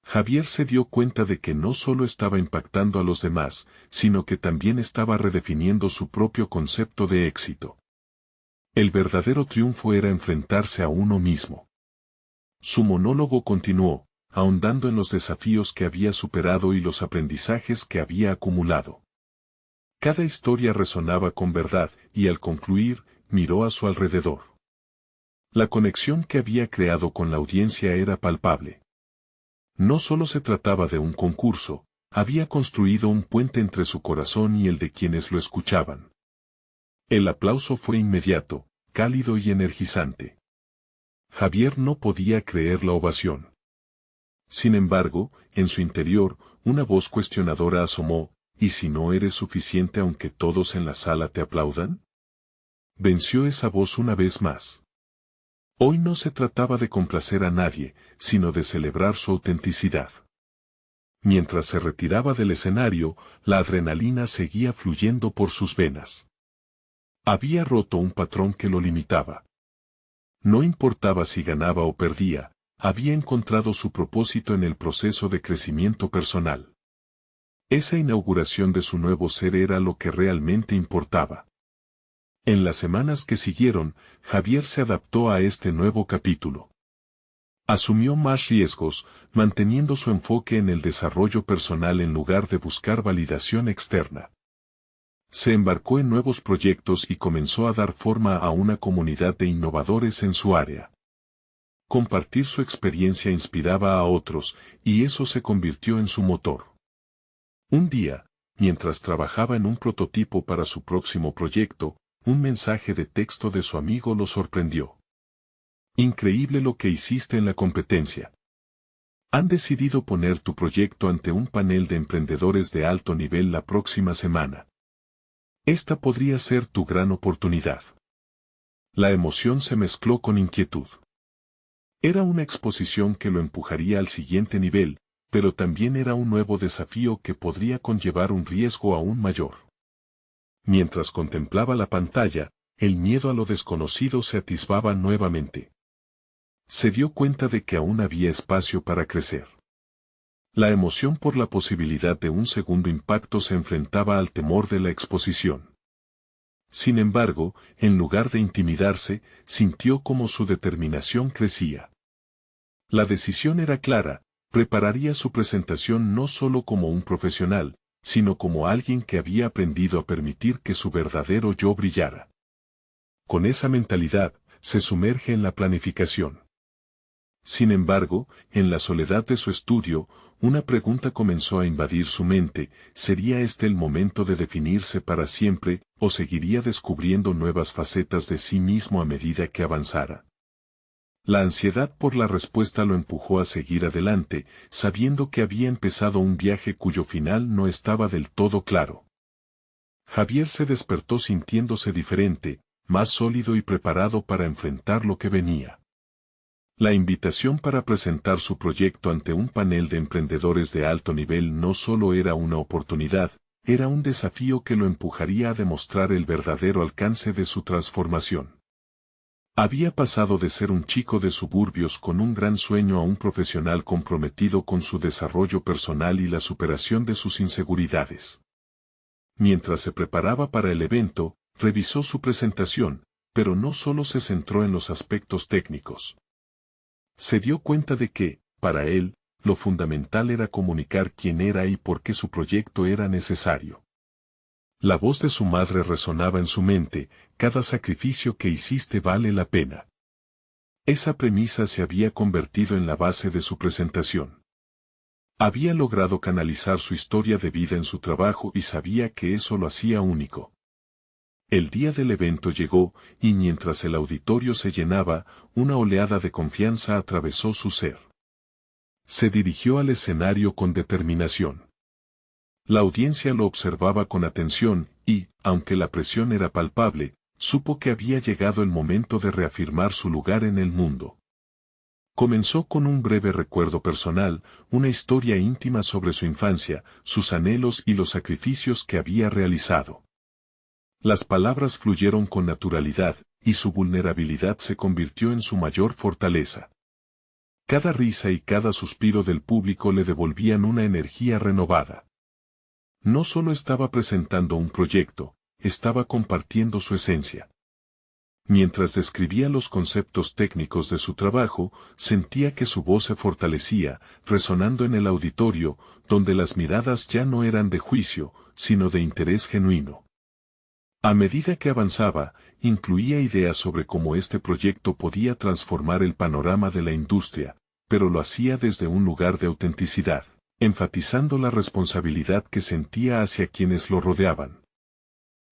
Javier se dio cuenta de que no solo estaba impactando a los demás, sino que también estaba redefiniendo su propio concepto de éxito. El verdadero triunfo era enfrentarse a uno mismo. Su monólogo continuó, ahondando en los desafíos que había superado y los aprendizajes que había acumulado. Cada historia resonaba con verdad, y al concluir, miró a su alrededor. La conexión que había creado con la audiencia era palpable. No solo se trataba de un concurso, había construido un puente entre su corazón y el de quienes lo escuchaban. El aplauso fue inmediato, cálido y energizante. Javier no podía creer la ovación. Sin embargo, en su interior, una voz cuestionadora asomó, ¿y si no eres suficiente aunque todos en la sala te aplaudan? Venció esa voz una vez más. Hoy no se trataba de complacer a nadie, sino de celebrar su autenticidad. Mientras se retiraba del escenario, la adrenalina seguía fluyendo por sus venas. Había roto un patrón que lo limitaba. No importaba si ganaba o perdía, había encontrado su propósito en el proceso de crecimiento personal. Esa inauguración de su nuevo ser era lo que realmente importaba. En las semanas que siguieron, Javier se adaptó a este nuevo capítulo. Asumió más riesgos, manteniendo su enfoque en el desarrollo personal en lugar de buscar validación externa. Se embarcó en nuevos proyectos y comenzó a dar forma a una comunidad de innovadores en su área. Compartir su experiencia inspiraba a otros, y eso se convirtió en su motor. Un día, mientras trabajaba en un prototipo para su próximo proyecto, un mensaje de texto de su amigo lo sorprendió. Increíble lo que hiciste en la competencia. Han decidido poner tu proyecto ante un panel de emprendedores de alto nivel la próxima semana. Esta podría ser tu gran oportunidad. La emoción se mezcló con inquietud. Era una exposición que lo empujaría al siguiente nivel, pero también era un nuevo desafío que podría conllevar un riesgo aún mayor. Mientras contemplaba la pantalla, el miedo a lo desconocido se atisbaba nuevamente. Se dio cuenta de que aún había espacio para crecer. La emoción por la posibilidad de un segundo impacto se enfrentaba al temor de la exposición. Sin embargo, en lugar de intimidarse, sintió como su determinación crecía. La decisión era clara: prepararía su presentación no solo como un profesional, sino como alguien que había aprendido a permitir que su verdadero yo brillara. Con esa mentalidad, se sumerge en la planificación. Sin embargo, en la soledad de su estudio, una pregunta comenzó a invadir su mente: ¿sería este el momento de definirse para siempre, o seguiría descubriendo nuevas facetas de sí mismo a medida que avanzara? La ansiedad por la respuesta lo empujó a seguir adelante, sabiendo que había empezado un viaje cuyo final no estaba del todo claro. Javier se despertó sintiéndose diferente, más sólido y preparado para enfrentar lo que venía. La invitación para presentar su proyecto ante un panel de emprendedores de alto nivel no solo era una oportunidad, era un desafío que lo empujaría a demostrar el verdadero alcance de su transformación. Había pasado de ser un chico de suburbios con un gran sueño a un profesional comprometido con su desarrollo personal y la superación de sus inseguridades. Mientras se preparaba para el evento, revisó su presentación, pero no solo se centró en los aspectos técnicos. Se dio cuenta de que, para él, lo fundamental era comunicar quién era y por qué su proyecto era necesario. La voz de su madre resonaba en su mente: cada sacrificio que hiciste vale la pena. Esa premisa se había convertido en la base de su presentación. Había logrado canalizar su historia de vida en su trabajo y sabía que eso lo hacía único. El día del evento llegó, y mientras el auditorio se llenaba, una oleada de confianza atravesó su ser. Se dirigió al escenario con determinación. La audiencia lo observaba con atención, y, aunque la presión era palpable, supo que había llegado el momento de reafirmar su lugar en el mundo. Comenzó con un breve recuerdo personal, una historia íntima sobre su infancia, sus anhelos y los sacrificios que había realizado. Las palabras fluyeron con naturalidad, y su vulnerabilidad se convirtió en su mayor fortaleza. Cada risa y cada suspiro del público le devolvían una energía renovada. No solo estaba presentando un proyecto, estaba compartiendo su esencia. Mientras describía los conceptos técnicos de su trabajo, sentía que su voz se fortalecía, resonando en el auditorio, donde las miradas ya no eran de juicio, sino de interés genuino. A medida que avanzaba, incluía ideas sobre cómo este proyecto podía transformar el panorama de la industria, pero lo hacía desde un lugar de autenticidad, enfatizando la responsabilidad que sentía hacia quienes lo rodeaban.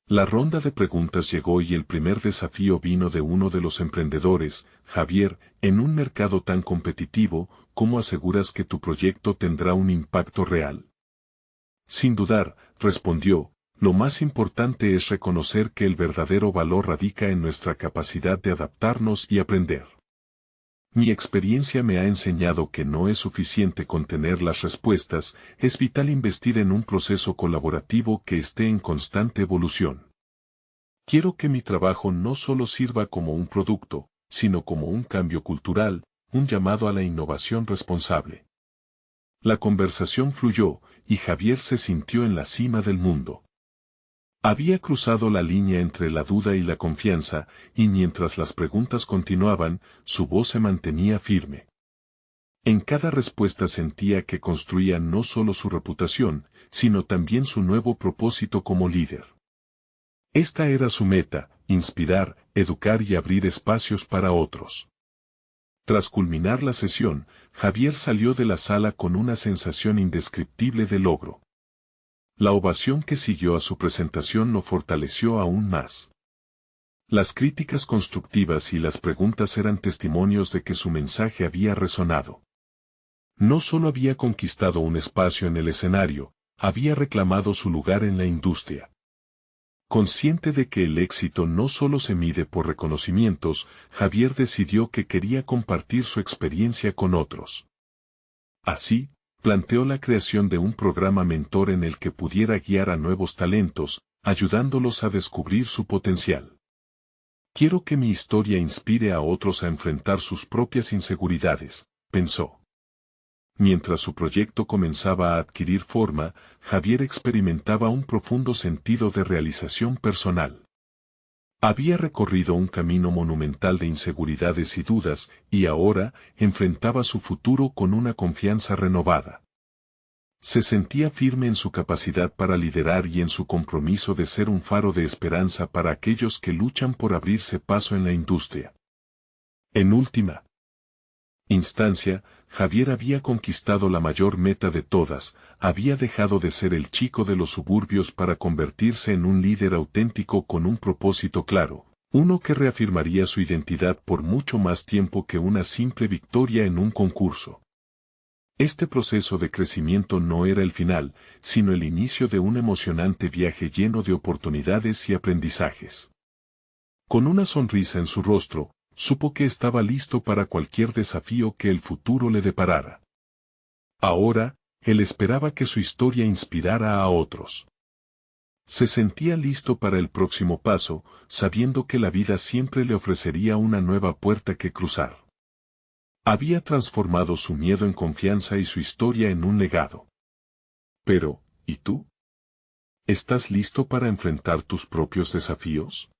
La ronda de preguntas llegó y el primer desafío vino de uno de los emprendedores: Javier, en un mercado tan competitivo, ¿cómo aseguras que tu proyecto tendrá un impacto real? Sin dudar, respondió, lo más importante es reconocer que el verdadero valor radica en nuestra capacidad de adaptarnos y aprender. Mi experiencia me ha enseñado que no es suficiente con tener las respuestas, es vital investir en un proceso colaborativo que esté en constante evolución. Quiero que mi trabajo no solo sirva como un producto, sino como un cambio cultural, un llamado a la innovación responsable. La conversación fluyó, y Javier se sintió en la cima del mundo. Había cruzado la línea entre la duda y la confianza, y mientras las preguntas continuaban, su voz se mantenía firme. En cada respuesta sentía que construía no solo su reputación, sino también su nuevo propósito como líder. Esta era su meta: inspirar, educar y abrir espacios para otros. Tras culminar la sesión, Javier salió de la sala con una sensación indescriptible de logro. La ovación que siguió a su presentación lo fortaleció aún más. Las críticas constructivas y las preguntas eran testimonios de que su mensaje había resonado. No solo había conquistado un espacio en el escenario, había reclamado su lugar en la industria. Consciente de que el éxito no solo se mide por reconocimientos, Javier decidió que quería compartir su experiencia con otros. Así, planteó la creación de un programa mentor en el que pudiera guiar a nuevos talentos, ayudándolos a descubrir su potencial. Quiero que mi historia inspire a otros a enfrentar sus propias inseguridades, pensó. Mientras su proyecto comenzaba a adquirir forma, Javier experimentaba un profundo sentido de realización personal. Había recorrido un camino monumental de inseguridades y dudas, y ahora enfrentaba su futuro con una confianza renovada. Se sentía firme en su capacidad para liderar y en su compromiso de ser un faro de esperanza para aquellos que luchan por abrirse paso en la industria. En última instancia, Javier había conquistado la mayor meta de todas: había dejado de ser el chico de los suburbios para convertirse en un líder auténtico con un propósito claro, uno que reafirmaría su identidad por mucho más tiempo que una simple victoria en un concurso. Este proceso de crecimiento no era el final, sino el inicio de un emocionante viaje lleno de oportunidades y aprendizajes. Con una sonrisa en su rostro, supo que estaba listo para cualquier desafío que el futuro le deparara. Ahora, él esperaba que su historia inspirara a otros. Se sentía listo para el próximo paso, sabiendo que la vida siempre le ofrecería una nueva puerta que cruzar. Había transformado su miedo en confianza y su historia en un legado. Pero, ¿y tú? ¿Estás listo para enfrentar tus propios desafíos?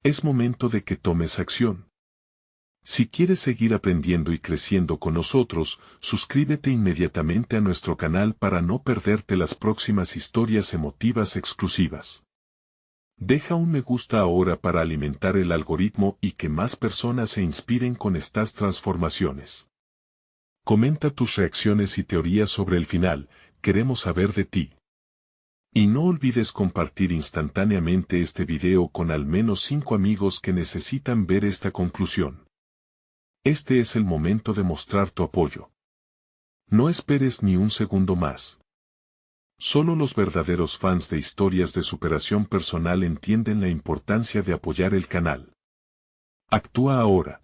Es momento de que tomes acción. Si quieres seguir aprendiendo y creciendo con nosotros, suscríbete inmediatamente a nuestro canal para no perderte las próximas historias emotivas exclusivas. Deja un me gusta ahora para alimentar el algoritmo y que más personas se inspiren con estas transformaciones. Comenta tus reacciones y teorías sobre el final, queremos saber de ti. Y no olvides compartir instantáneamente este video con al menos 5 amigos que necesitan ver esta conclusión. Este es el momento de mostrar tu apoyo. No esperes ni un segundo más. Solo los verdaderos fans de historias de superación personal entienden la importancia de apoyar el canal. Actúa ahora.